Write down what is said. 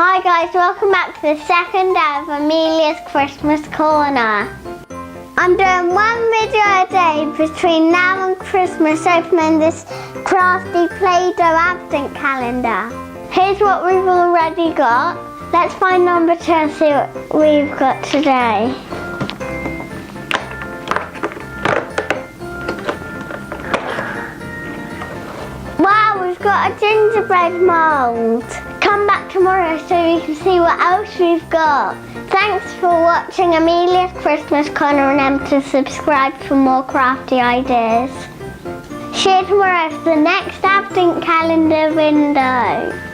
Hi guys, welcome back to the second day of Amelia's Christmas Corner. I'm doing one video a day between now and Christmas, opening this Crafty Playdoh advent calendar. Here's what we've already got. Let's find number 2 and see what we've got today. Wow, we've got a gingerbread mould. Come back tomorrow so you can see what else we've got. Thanks for watching Amelia's Christmas Corner, and remember to subscribe for more crafty ideas. See you tomorrow for the next advent calendar window.